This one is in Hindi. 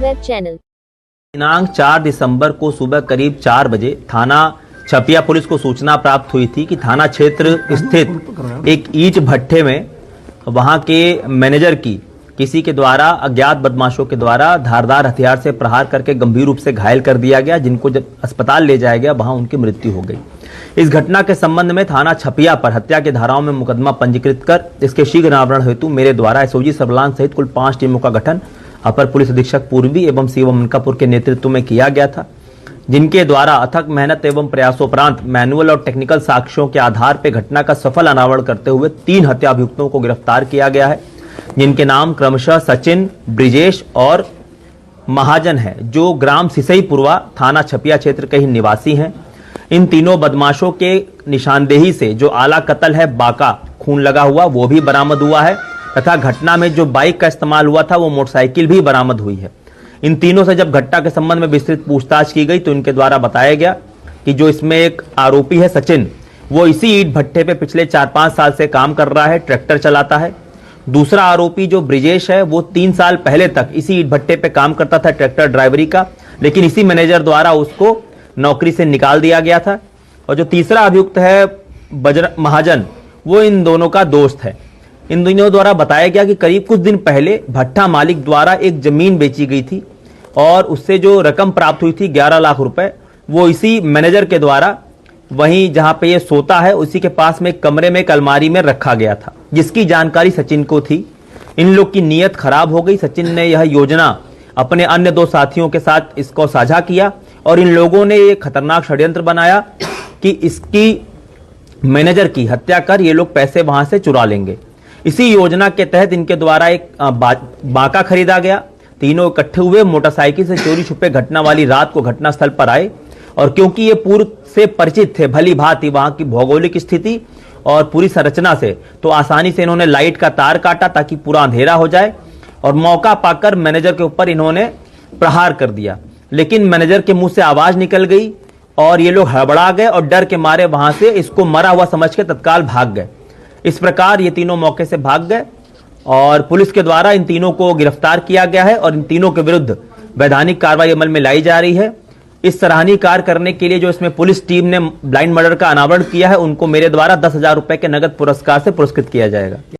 Web channel. दिनांक 4 दिसंबर को सुबह करीब 4 बजे थाना छपिया पुलिस को सूचना प्राप्त हुई थी कि थाना क्षेत्र स्थित एक ईंट भट्ठे में वहां के मैनेजर की किसी के द्वारा अज्ञात बदमाशों के द्वारा धारदार हथियार से प्रहार करके गंभीर रूप से घायल कर दिया गया, जिनको जब अस्पताल ले जाया गया वहां उनकी मृत्यु हो गई। इस घटना के संबंध में थाना छपिया पर हत्या की धाराओं में मुकदमा पंजीकृत कर इसके शीघ्र अनावरण हेतु मेरे द्वारा एसओजी सर्विलांस सहित कुल 5 टीमों का गठन अपर पुलिस अधीक्षक पूर्वी एवं सीएम मनकापुर के नेतृत्व में किया गया था, जिनके द्वारा अथक मेहनत एवं प्रयासोपरांत मैनुअल और टेक्निकल साक्ष्यों के आधार पर घटना का सफल अनावरण करते हुए 3 हत्या अभियुक्तों को गिरफ्तार किया गया है, जिनके नाम क्रमशः सचिन, ब्रिजेश और महाजन है, जो ग्राम सिसईपुरवा थाना छपिया क्षेत्र के ही निवासी हैं। इन तीनों बदमाशों के निशानदेही से जो आला कत्ल है, बाका खून लगा हुआ, वो भी बरामद हुआ है तथा घटना में जो बाइक का इस्तेमाल हुआ था वो मोटरसाइकिल भी बरामद हुई है। इन तीनों से जब घटना के संबंध में विस्तृत पूछताछ की गई तो इनके द्वारा बताया गया कि जो इसमें एक आरोपी है सचिन, वो इसी ईंट भट्ठे पे पिछले 4-5 साल से काम कर रहा है, ट्रैक्टर चलाता है। दूसरा आरोपी जो ब्रिजेश है वो 3 साल पहले तक इसी ईंट भट्टे पे काम करता था, ट्रैक्टर ड्राइवरी का, लेकिन इसी मैनेजर द्वारा उसको नौकरी से निकाल दिया गया था। और जो तीसरा अभियुक्त है महाजन, वो इन दोनों का दोस्त है। इन दोनों द्वारा बताया गया कि करीब कुछ दिन पहले भट्ठा मालिक द्वारा एक जमीन बेची गई थी और उससे जो रकम प्राप्त हुई थी 11 लाख रुपए, वो इसी मैनेजर के द्वारा वहीं जहां पे ये सोता है उसी के पास में एक कमरे में एक अलमारी में रखा गया था, जिसकी जानकारी सचिन को थी। इन लोग की नीयत खराब हो गई। सचिन ने यह योजना अपने अन्य 2 साथियों के साथ इसको साझा किया और इन लोगों ने एक खतरनाक षड्यंत्र बनाया कि इसकी मैनेजर की हत्या कर ये लोग पैसे वहां से चुरा लेंगे। इसी योजना के तहत इनके द्वारा एक बाका खरीदा गया। तीनों इकट्ठे हुए, मोटरसाइकिल से चोरी छुपे घटना वाली रात को घटनास्थल पर आए और क्योंकि ये पूर्व से परिचित थे भली भांति वहां की भौगोलिक स्थिति और पूरी संरचना से, तो आसानी से इन्होंने लाइट का तार काटा ताकि पूरा अंधेरा हो जाए और मौका पाकर मैनेजर के ऊपर इन्होंने प्रहार कर दिया। लेकिन मैनेजर के मुंह से आवाज निकल गई और ये लोग हड़बड़ा गए और डर के मारे वहां से इसको मरा हुआ समझ के तत्काल भाग गए। इस प्रकार ये तीनों मौके से भाग गए और पुलिस के द्वारा इन तीनों को गिरफ्तार किया गया है और इन तीनों के विरुद्ध वैधानिक कार्रवाई अमल में लाई जा रही है। इस सराहनीय कार्य करने के लिए जो इसमें पुलिस टीम ने ब्लाइंड मर्डर का अनावरण किया है, उनको मेरे द्वारा 10,000 रुपए के नगद पुरस्कार से पुरस्कृत किया जाएगा।